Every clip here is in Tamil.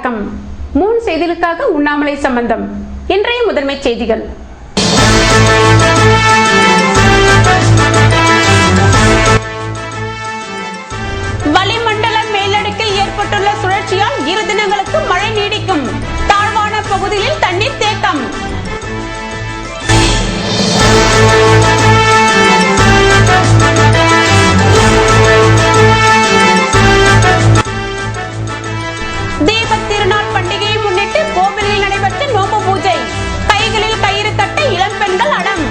வணக்கம். மூன் செய்திகளுக்காக உண்ணாமலை சம்பந்தம். இன்றைய முதன்மை செய்திகள். வளிமண்டல மேலடுக்கில் ஏற்பட்டுள்ள சுழற்சியால் 2 தினங்களுக்கு மழை நீடிக்கும். தாழ்வான பகுதியில் தண்ணீர் தேக்கம். தீபத் திருநாள் பண்டிகையை முன்னிட்டு கோவிலில் நடைபெற்ற நோம்பு பூஜை. கைகளில் கயிறு கட்ட இளம் பெண்கள் அடம்.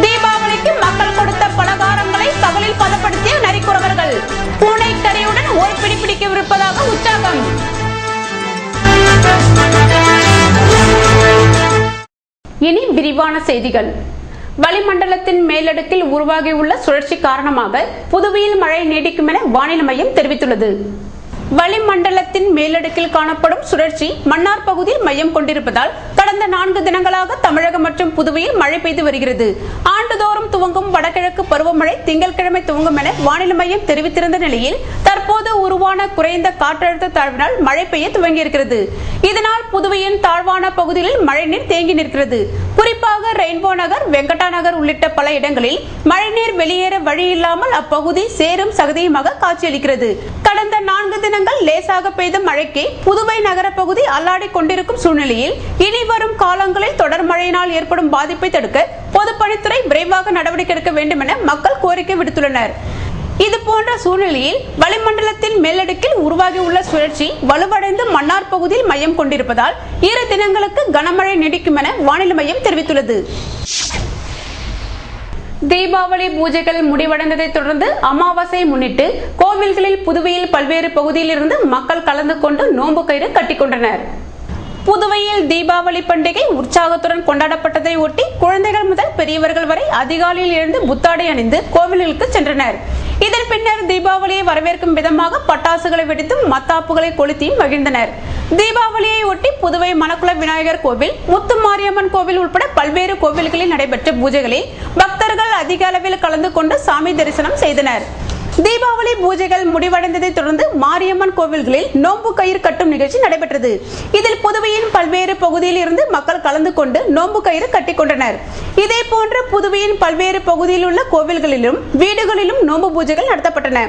தீபாவளிக்கு மக்கள் கொடுத்த பலகாரங்களை பகலில் பதப்படுத்திய நரிக்குறவர்கள். பூனை கறியுடன் ஒரு பிடி பிடிக்கவிருப்பதாக உற்சாகம். இனி விரிவான செய்திகள். வளிமண்டலத்தின் மேலடுக்கில் உருவாகியுள்ள சுழற்சி காரணமாக புதுவையில் மழை நீடிக்கும் என வானிலை மையம் தெரிவித்துள்ளது. வளிமண்டலத்தின் மேலடுக்கில் காணப்படும் சுழற்சி மன்னார் பகுதியில் மையம் கொண்டிருப்பதால் கடந்த 4 தினங்களாக தமிழகம் மற்றும் புதுவையில் மழை பெய்து வருகிறது. ஆண்டுதோறும் துவங்கும் வடகிழக்கு பருவமழை திங்கட்கிழமை துவங்கும் என வானிலை மையம் தெரிவித்திருந்த நிலையில் தற்போது உருவான குறைந்த காற்றழுத்த தாழ்வினால் மழை பெய்ய துவங்கியிருக்கிறது. இதனால் புதுவையின் தாழ்வான பகுதிகளில் மழைநீர் தேங்கி நிற்கிறது. குறிப்பாக ரெயின்போ நகர், வெங்கடா நகர் உள்ளிட்ட பல இடங்களில் மழைநீர் வெளியேற வழி இல்லாமல் அப்பகுதி சேரும் சகதியுமாக காட்சியளிக்கிறது. கடந்த 4 தினங்கள் லேசாக பெய்த மழைக்கு புதுவை நகர பகுதி அல்லாடி கொண்டிருக்கும் சூழ்நிலையில் இனி வரும் காலங்களில் தொடர் மழையினால் ஏற்படும் பாதிப்பை தடுக்க பொதுப்பணித்துறை விரைவாக நடவடிக்கை எடுக்க வேண்டும் என மக்கள் கோரிக்கை விடுத்துள்ளனர். இதுபோன்ற சூழ்நிலையில் வளிமண்டலத்தின் மேலடுக்கில் உருவாகியுள்ள சுழற்சி வலுவடைந்து மன்னார் பகுதியில் மையம் கொண்டிருப்பதால் 2 தினங்களுக்கு கனமழை நீடிக்கும் என வானிலை மையம் தெரிவித்துள்ளது. தீபாவளி பூஜைகள் முடிவடைந்ததை தொடர்ந்து அமாவாசையை முன்னிட்டு கோவில்களில் புதுவையில் பல்வேறு பகுதியில் இருந்து மக்கள் கலந்து கொண்டு நோன்பு கயிறு கட்டிக்கொண்டனர். புதுவையில் தீபாவளி பண்டிகை உற்சாகத்துடன் கொண்டாடப்பட்டதை ஒட்டி குழந்தைகள் முதல் பெரியவர்கள் வரை அதிகாலையில் எழுந்து புத்தாடை அணிந்து கோவில்களுக்கு சென்றனர். இதன் பின்னர் தீபாவளியை வரவேற்கும் விதமாக பட்டாசுகளை வெடித்தும் மத்தாப்புகளை கொளுத்தியும் மகிழ்ந்தனர். தீபாவளியை ஒட்டி புதுவை மணக்குள விநாயகர் கோவில், முத்துமாரியம்மன் கோவில் உட்பட பல்வேறு கோவில்களில் நடைபெற்ற பூஜைகளில் பக்தர்கள் அதிக அளவில் கலந்து கொண்டு சாமி தரிசனம் செய்தனர். தீபாவளி பூஜைகள் முடிவடைந்ததை தொடர்ந்து மாரியம்மன் கோவில்களில் நோன்பு கயிறு கட்டும் நிகழ்ச்சி நடைபெற்றது. இதில் புதுவையின் பல்வேறு பகுதியில் இருந்து மக்கள் கலந்து கொண்டு நோன்பு கயிறு கட்டிக்கொண்டனர். இதே போன்று புதுவையின் பல்வேறு பகுதியில் உள்ள கோவில்களிலும் வீடுகளிலும் நோன்பு பூஜைகள் நடத்தப்பட்டன.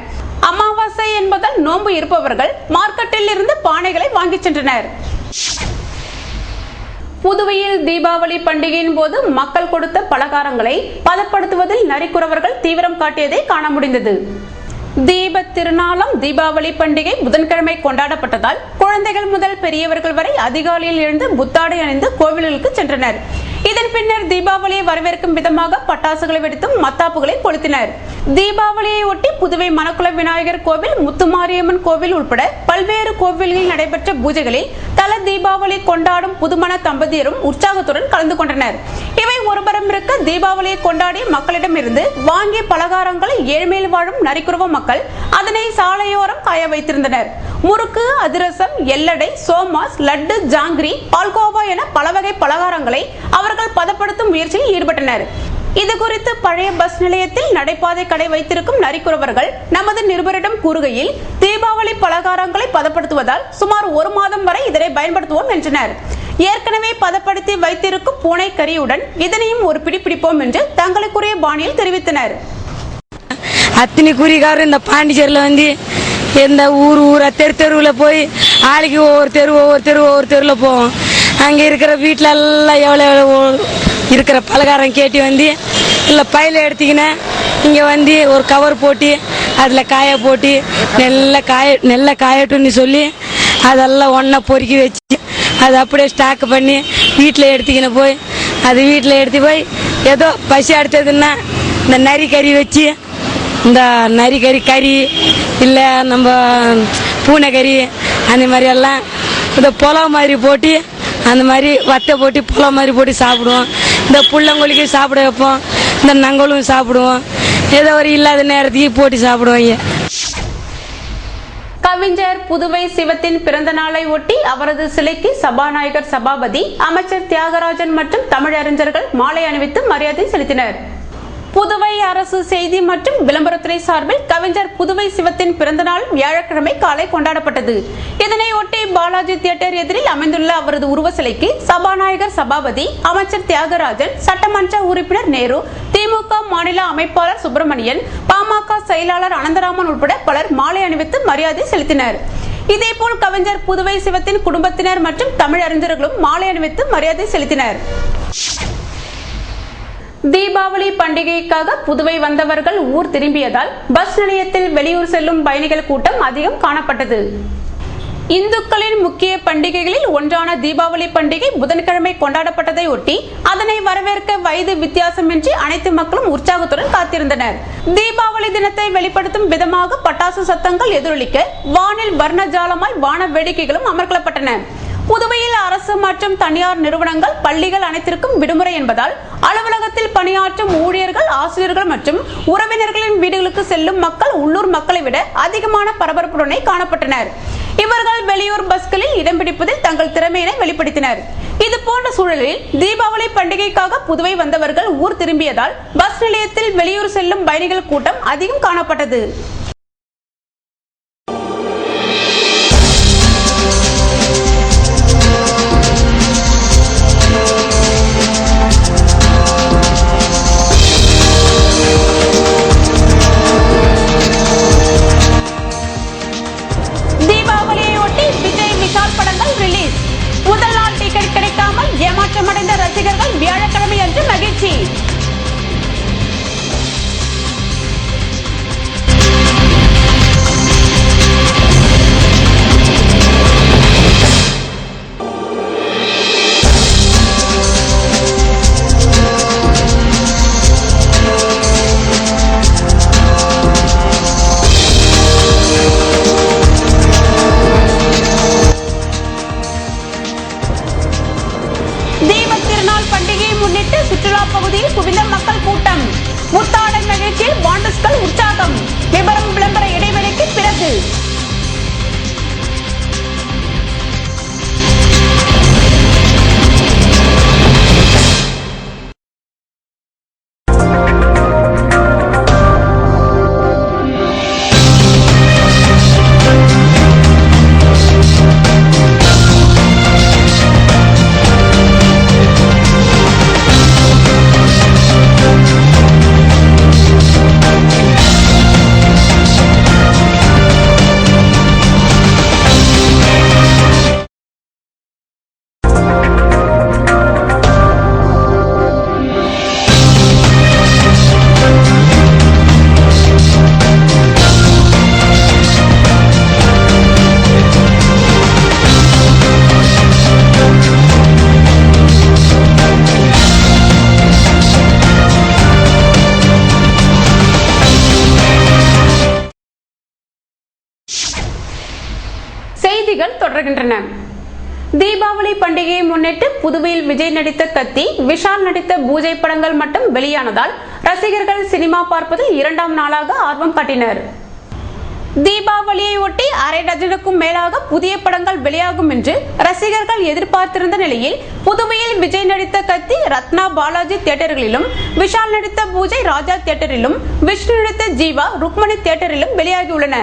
அமாவாசை என்பதால் நோன்பு இருப்பவர்கள் மார்க்கெட்டில் இருந்து பானைகளை வாங்கி சென்றனர். புதுவையில் தீபாவளி பண்டிகையின் போது மக்கள் கொடுத்த பலகாரங்களை பதப்படுத்துவதில் நரிக்குறவர்கள் தீவிரம் காட்டியதை காண முடிந்தது. தீபத் திருநாளாம் தீபாவளி பண்டிகை புதன்கிழமை கொண்டாடப்பட்டதால் குழந்தைகள் முதல் பெரியவர்கள் வரை அதிகாலையில் எழுந்து புத்தாடை அணிந்து கோவில்களுக்கு சென்றனர். இதன் பின்னர் தீபாவளியை வரவேற்கும் விதமாக பட்டாசுகளை வெடித்தும் மத்தாப்புகளை கொளுத்தினர். தீபாவளியை ஒட்டி புதுவை மணக்குள விநாயகர் கோவில், முத்துமாரியம்மன் கோவில் உட்பட பல்வேறு கோவில்களில் நடைபெற்ற பூஜைகளில் தல தீபாவளி கொண்டாடும் புதுமண தம்பதியரும் உற்சாகத்துடன் கலந்து கொண்டனர். இவை ஒருபுறம் இருக்க தீபாவளியை கொண்டாடிய மக்களிடம் இருந்து வாங்கிய பலகாரங்களை ஏழ்மையில் வாழும் நரிக்குறவ மக்கள் அதனை சாலையோரம் காய வைத்திருந்தனர். முறுக்கு, அதிரசம், எல்லடை, சோமாஸ், லட்டு, ஜாங்கிரி, பால்கோவா என பல வகை பலகாரங்களை அவர்கள் பதப்படுத்தும் முயற்சியில் ஈடுபட்டனர். இது குறித்து பழைய பஸ் நிலையத்தில் நடைபாதை கடை வைத்திருக்கும் நரிக்குறவர்கள் நமது நிருபரிடம் கூறுகையில், தீபாவளி பலகாரங்களை பதப்படுத்துவதால் சுமார் 1 மாதம் வரை இதனை பயன்படுத்துவோம் என்றனர். ஏற்கனவே பதப்படுத்தி வைத்திருக்கும் பூனை கறியுடன் இதனையும் ஒரு பிடி பிடிப்போம் என்று தங்களுக்குரிய பாணியில் தெரிவித்தனர். அத்தனை குறிகாரர் இந்த பாண்டிச்சேரியில் வந்து இந்த ஊரா தெருவில் போய் ஆளுக்கு ஒவ்வொரு தெருவில் போவோம். அங்கே இருக்கிற வீட்டில் எல்லாம் எவ்வளோ இருக்கிற பலகாரம் கேட்டு வந்து இல்லை பையில எடுத்துக்கினேன் இங்கே வந்து ஒரு கவர் போட்டு அதில் காய போட்டு நெல்லை காயட்டும்னு சொல்லி அதெல்லாம் ஒன்றா பொறுக்கி வச்சு அதை அப்படியே ஸ்டாக் பண்ணி வீட்டில் எடுத்துக்கின போய் அது வீட்டில் எடுத்து போய் ஏதோ பசி அடுத்ததுன்னா இந்த நரி கறி வச்சு இந்த நரி கறி இல்லை நம்ம பூனை கறி அந்த மாதிரி எல்லாம் இந்த புலவு மாதிரி போட்டு அந்த மாதிரி வத்தை போட்டு புலவு மாதிரி போட்டு சாப்பிடுவோம். இந்த புள்ளங்கொல்லிக்கு சாப்பிட வைப்போம். இந்த நங்களும் சாப்பிடுவோம். ஏதோ ஒரு இல்லாத நேரத்துக்கு போட்டு சாப்பிடுவாங்க. கவிஞர் புதுவை சிவத்தின் பிறந்த நாளை ஒட்டி அவரது சிலைக்கு சபாநாயகர் சபாபதி, அமைச்சர் தியாகராஜன் மற்றும் தமிழறிஞர்கள் மாலை அணிவித்து மரியாதை செலுத்தினர். புதுவை அரசு செய்தி மற்றும் விளம்பரத்துறை சார்பில் கவிஞர் புதுவை சிவத்தின் பிறந்த நாள் வியாழக்கிழமை காலை கொண்டாடப்பட்டது. இதனையொட்டி பாலாஜி தியேட்டர் எதிரில் அமைந்துள்ள அவரது உருவ சிலைக்கு சபாநாயகர் சபாபதி, அமைச்சர் தியாகராஜன், சட்டமன்ற உறுப்பினர் நேரு, திமுக மாநில அமைப்பாளர் சுப்பிரமணியன், பாமக செயலாளர் அனந்தராமன் உட்பட பலர் மாலை அணிவித்து மரியாதை செலுத்தினர். இதேபோல் கவிஞர் புதுவை சிவத்தின் குடும்பத்தினர் மற்றும் தமிழறிஞர்களும் மாலை அணிவித்து மரியாதை செலுத்தினர். தீபாவளி பண்டிகைக்காக புதுவை வந்தவர்கள் ஊர் திரும்பியதால் பஸ் நிலையத்தில் வெளியூர் செல்லும் பயணிகள் கூட்டம் அதிகம் காணப்பட்டது. இந்துக்களின் முக்கிய பண்டிகைகளில் ஒன்றான தீபாவளி பண்டிகை புதன்கிழமை கொண்டாடப்பட்டதை ஒட்டி அதனை வரவேற்க வயது வித்தியாசமின்றி அனைத்து மக்களும் உற்சாகத்துடன் காத்திருந்தனர். தீபாவளி தினத்தை வெளிப்படுத்தும் விதமாக பட்டாசு சத்தங்கள் எதிரொலிக்க வானில் வர்ணஜாலமாய் வான வேடிக்கைகளும் அமர்க்கப்பட்டன. புதுவையில் அரசு மற்றும் தனியார் நிறுவனங்கள், பள்ளிகள் அனைத்திற்கும் விடுமுறை என்பதால் அலுவலகத்தில் பணியாற்றும் ஊழியர்கள், ஆசிரியர்கள் மற்றும் உறவினர்களின் வீடுகளுக்கு செல்லும் மக்கள் உள்ளூர் மக்களை விட அதிகமான பரபரப்புடனே காணப்பட்டனர். இவர்கள் வெளியூர் பஸ்களில் இடம் பிடிப்பதில் தங்கள் திறமையினை வெளிப்படுத்தினர். இது போன்ற சூழலில் தீபாவளி பண்டிகைக்காக புதுவை வந்தவர்கள் ஊர் திரும்பியதால் பஸ் நிலையத்தில் வெளியூர் செல்லும் பயணிகள் கூட்டம் அதிகம் காணப்பட்டது. முதல் நாள் டிக்கெட் கிடைக்காமல் ஏமாற்றமடைந்த ரசிகர்கள் வியாழக்கிழமை அன்று மகிழ்ச்சி. சுற்றுலா பகுதியில் குவிந்த மக்கள் கூட்டம். முத்தாடல் நிகழ்ச்சியில் வாண்டஸ்கள் உற்சாகம். விபரம் விளம்பர இடைவெளிக்கு பிறகு. செய்திகள் தொடர்கின்றன. தீபாவளி பண்டிகையை முன்னிட்டு புதுவையில் விஜய் நடித்த கத்தி, விஷால் நடித்த பூஜை படங்கள் மட்டும் வெளியானதால் ரசிகர்கள் சினிமா பார்ப்பதில் இரண்டாம் நாளாக ஆர்வம் காட்டினர். தீபாவளியை ஒட்டி அரை டஜனுக்கும் மேலாக புதிய படங்கள் வெளியாகும் என்று ரசிகர்கள் எதிர்பார்த்திருந்த நிலையில் புதுவையில் விஜய் நடித்த கத்தி ரத்னா பாலாஜி தியேட்டர்களிலும், விஷால் நடித்த பூஜை ராஜா தியேட்டரிலும், விஷ்ணு நடித்த ஜீவா ருக்மணி தியேட்டரிலும் வெளியாகியுள்ளன.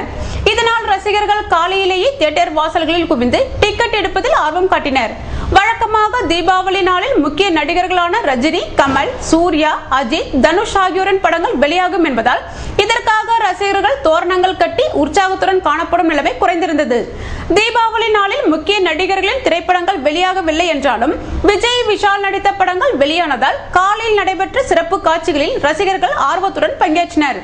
இதனால் ரசிகர்கள் காலையிலேயே தியேட்டர் வாசல்களில் குவிந்து டிக்கெட் எடுப்பதில் ஆர்வம் காட்டினர். வழக்கமாக தீபாவளி நாளில் முக்கிய நடிகர்களான ரஜினி, கமல், சூர்யா, அஜித், தனுஷ் ஆகியோரின் படங்கள் வெளியாகும் என்பதால் இதற்காக ரசிகர்கள் தோரணங்கள் கட்டி உற்சாகத்துடன் காணப்படும் நிலைமை குறைந்திருந்தது. தீபாவளி நாளில் முக்கிய நடிகர்களின் திரைப்படங்கள் வெளியாகவில்லை என்றாலும் விஜய், விஷால் நடித்த படங்கள் வெளியானதால் காலையில் நடைபெற்ற சிறப்பு காட்சிகளில் ரசிகர்கள் ஆர்வத்துடன் பங்கேற்றனர்.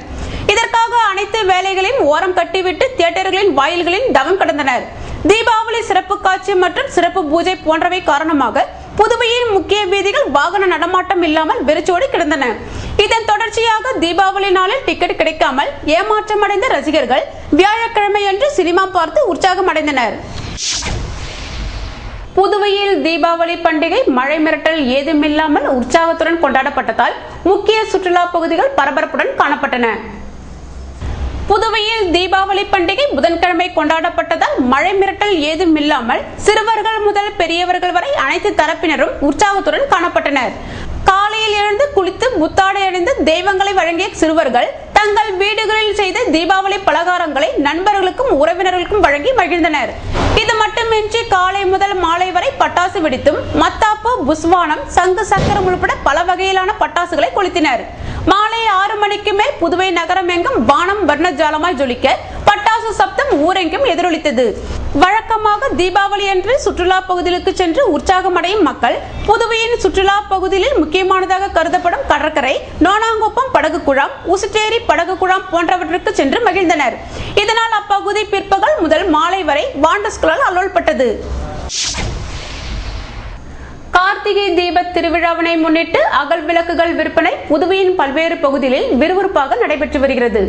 இதற்காக அனைத்து வேலைகளையும் ஓரம் கட்டிவிட்டு தியேட்டர்களின் வாயில்களில் தவம் கடந்தனர். தீபாவளி சிறப்பு காட்சி மற்றும் சிறப்பு பூஜை போன்றவை காரணமாக புதுவையின் முக்கிய வீதிகள் வாகன நடமாட்டம் இல்லாமல் வெறிச்சோடி கிடந்தன. இதன் தொடர்ச்சியாக தீபாவளி நாளில் டிக்கெட் கிடைக்காமல் ஏமாற்றமடைந்த ரசிகர்கள் வியாழக்கிழமையன்று சினிமா பார்த்து உற்சாகம் அடைந்தனர். புதுவையில் தீபாவளி பண்டிகை மழை மிரட்டல் ஏதுமில்லாமல் உற்சாகத்துடன் கொண்டாடப்பட்டதால் முக்கிய சுற்றுலா பகுதிகள் பரபரப்புடன் காணப்பட்டன. புதுவையில் தீபாவளி பண்டிகை புதன்கிழமை கொண்டாடப்பட்டதால் மழை மிரட்டல் ஏதும் இல்லாமல் சிறுவர்கள் முதல் பெரியவர்கள் வரை அனைத்து தரப்பினரும் உற்சாகத்துடன் காணப்பட்டனர். காலையில் எழுந்து குளித்து புத்தாடை அணிந்து தெய்வங்களை வழங்கிய சிறுவர்கள் தங்கள் வீடுகளில் செய்த தீபாவளி பலகாரங்களை நண்பர்களுக்கும் உறவினர்களுக்கும் வழங்கி மகிழ்ந்தனர். இது மட்டுமின்றி காலை முதல் மாலை வரை பட்டாசு வெடித்தும் மத்தாப்பு, புஸ்வானம், சங்கு சக்கரம் உள்பட பல வகையிலான பட்டாசுகளை கொளுத்தினர். மாலை 6 மணிக்கு மேல் புதுவை நகரம் எங்கும் வானம் வர்ணஜாலமாய் ஜொலிக்க பட்டாசு சப்தம் ஊரெங்கும் எதிரொலித்தது. வழக்கமாக தீபாவளி அன்று சுற்றுலா பகுதிகளுக்கு சென்று உற்சாகமடையும் மக்கள் புதுவையின் சுற்றுலா பகுதியில் முக்கியமானதாக கருதப்படும் கடற்கரை, நோனாங்குப்பம் படகு குழாம், உசுட்டேரி படகு குழாம் போன்றவற்றுக்கு சென்று மகிழ்ந்தனர். இதனால் அப்பகுதி பிற்பகல் முதல் மாலை வரை வாண்டஸ்களால் அலுவல்பட்டது. கார்த்திகை தீப திருவிழாவினை முன்னிட்டு அகல் விளக்குகள் விற்பனை புதுவையின் பல்வேறு பகுதிகளில் விறுவிறுப்பாக நடைபெற்று வருகிறது.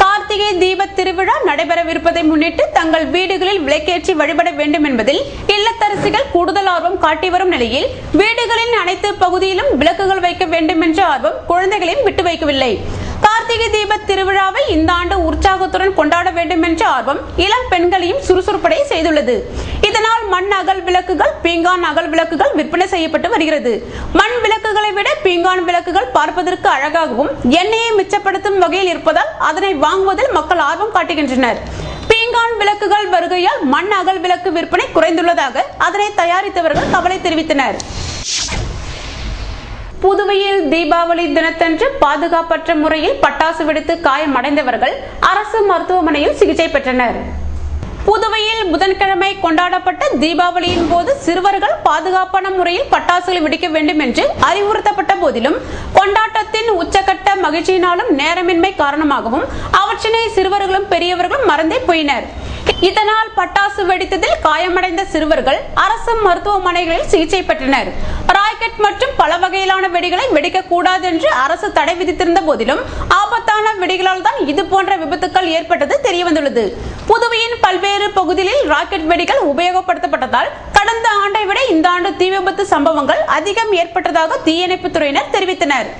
கார்த்திகை தீப திருவிழா நடைபெறவிருப்பதை முன்னிட்டு தங்கள் வீடுகளில் விளக்கேற்றி வழிபட வேண்டும் என்பதில் இல்லத்தரசிகள் கூடுதல் ஆர்வம் காட்டி வரும் நிலையில் வீடுகளின் அனைத்து பகுதியிலும் விளக்குகள் வைக்க வேண்டும் என்ற ஆர்வம் குழந்தைகளையும் விட்டு வைக்கவில்லை. கார்த்திகை தீப திருவிழாவை இந்த ஆண்டு உற்சாகத்துடன் கொண்டாட வேண்டும் என்ற ஆர்வம் இளம் பெண்களையும் சுறுசுறுப்படைய செய்துள்ளது. இதனால் மண் அகல் விளக்குகள், பீங்கான் அகல் விளக்குகள் விற்பனை செய்யப்பட்டு வருகிறது. மண் விளக்குகளை விட பீங்கான் விளக்குகள் பார்ப்பதற்கு அழகாகவும் எண்ணெயை மிச்சப்படுத்தும் வகையில் இருப்பதால் அதனை வாங்குவதில் மக்கள் ஆர்வம் காட்டுகின்றனர். பீங்கான் விளக்குகள் வருகையால் மண் அகல் விளக்கு விற்பனை குறைந்துள்ளதாக அதனை தயாரித்தவர்கள் கவலை தெரிவித்தனர். புதுவையில் தீபாவளி தினத்தன்று பாதுகாப்பற்ற முறையில் பட்டாசு வெடித்து காயமடைந்தவர்கள் அரசு மருத்துவமனையில் சிகிச்சை பெற்றனர். புதுவையில் புதன்கிழமை கொண்டாடப்பட்ட தீபாவளியின் போது சிறுவர்கள் பாதுகாப்பான முறையில் பட்டாசுகளை வெடிக்க வேண்டும் என்று அறிவுறுத்தப்பட்ட போதிலும் கொண்டாட்டத்தின் உச்சகட்ட மகிழ்ச்சியினாலும் நேரமின்மை காரணமாகவும் அவற்றினை சிறுவர்களும் பெரியவர்களும் மறந்தே போயினர். இதனால் பட்டாசு வெடித்ததில் காயமடைந்த சிறுவர்கள் அரசு மருத்துவமனைகளில் சிகிச்சை பெற்றனர். ராக்கெட் மற்றும் பல வகையிலான வெடிகளை வெடிக்க கூடாது என்று அரசு தடை விதித்திருந்த போதிலும் ஆபத்தான வெடிகளால் தான் இது போன்ற விபத்துக்கள் ஏற்பட்டது தெரியவந்துள்ளது. புதுவையின் பல்வேறு பகுதிகளில் ராக்கெட் வெடிகள் உபயோகப்படுத்தப்பட்டதால் கடந்த ஆண்டை விட இந்த ஆண்டு தீ விபத்து சம்பவங்கள் அதிகம் ஏற்பட்டதாக தீயணைப்பு துறையினர் தெரிவித்தனர்.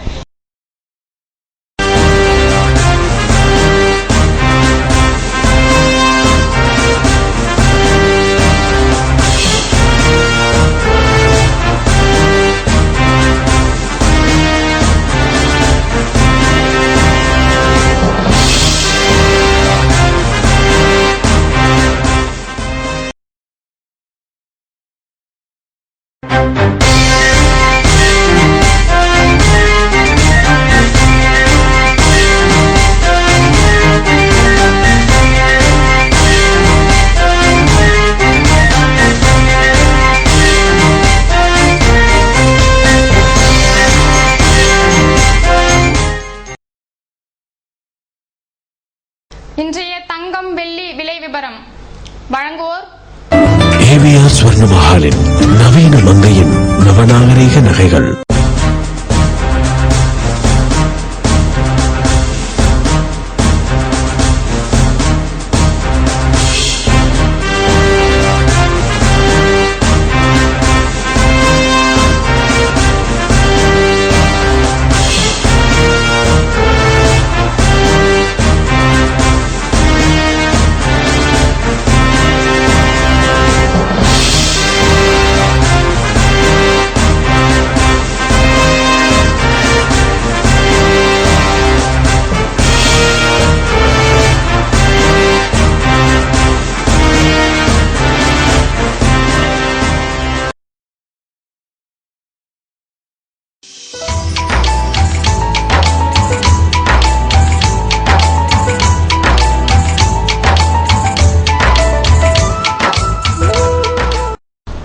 இன்றைய தங்கம் வெள்ளி விலை விபரம் வழங்குவோர் ஏவிஆர் ஸ்வர்ண மஹாலின் நவீன மங்கையின் நவநாகரீக நகைகள்.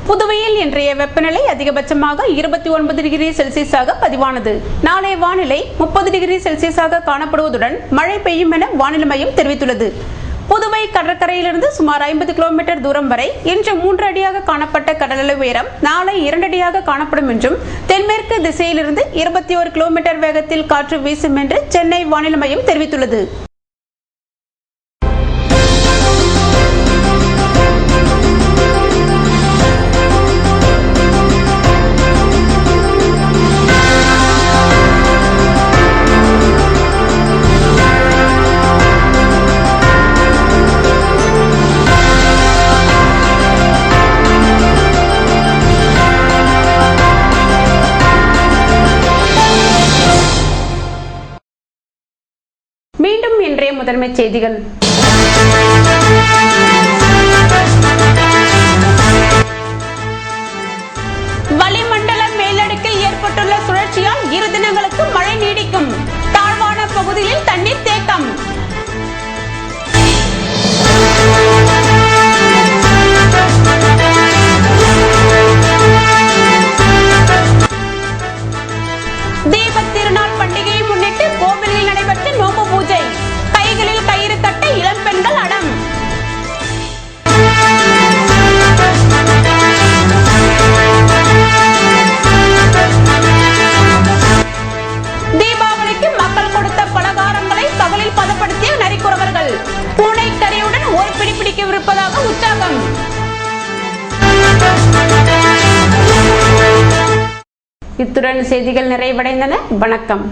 புதுவையில் இன்றைய வெப்பநிலை அதிகபட்சமாக 29 டிகிரி செல்சியஸாக பதிவானது. நாளை வானிலை 30 டிகிரி செல்சியஸாக காணப்படுவதுடன் மழை பெய்யும் என வானிலை மையம் தெரிவித்துள்ளது. புதுவை கடற்கரையிலிருந்து சுமார் 50 கிலோமீட்டர் தூரம் வரை இன்று 3 அடியாக காணப்பட்ட கடலலை உயரம் நாளை 2 அடியாக காணப்படும் என்றும் தென்மேற்கு திசையிலிருந்து 21 கிலோமீட்டர் வேகத்தில் காற்று வீசும் என்று சென்னை வானிலை மையம் தெரிவித்துள்ளது. இன்றைய முதன்மை செய்திகள். வளிமண்டல மேலடுக்கில் ஏற்பட்டுள்ள சுழற்சியால் 2 தினங்களுக்கு மழை நீடிக்கும். தாழ்வான பகுதியில் தண்ணீர் தேக்கம். தீபத் திருநாள் பண்டிகையை முன்னிட்டு கோவிலில் நடைபெற்ற நோம்பு பூஜை. கைகளில் கயிறு கட்ட இளம் பெண்கள் அடம். தீபாவளிக்கு மக்கள் கொடுத்த பலகாரங்களை பகலில் பதப்படுத்திய நரிக்குறவர்கள். பூனை கறியுடன் ஒரு பிடி பிடிக்கவிருப்பதாக உற்சாகம். இத்துடன் செய்திகள் நிறைவடைந்தன. வணக்கம்.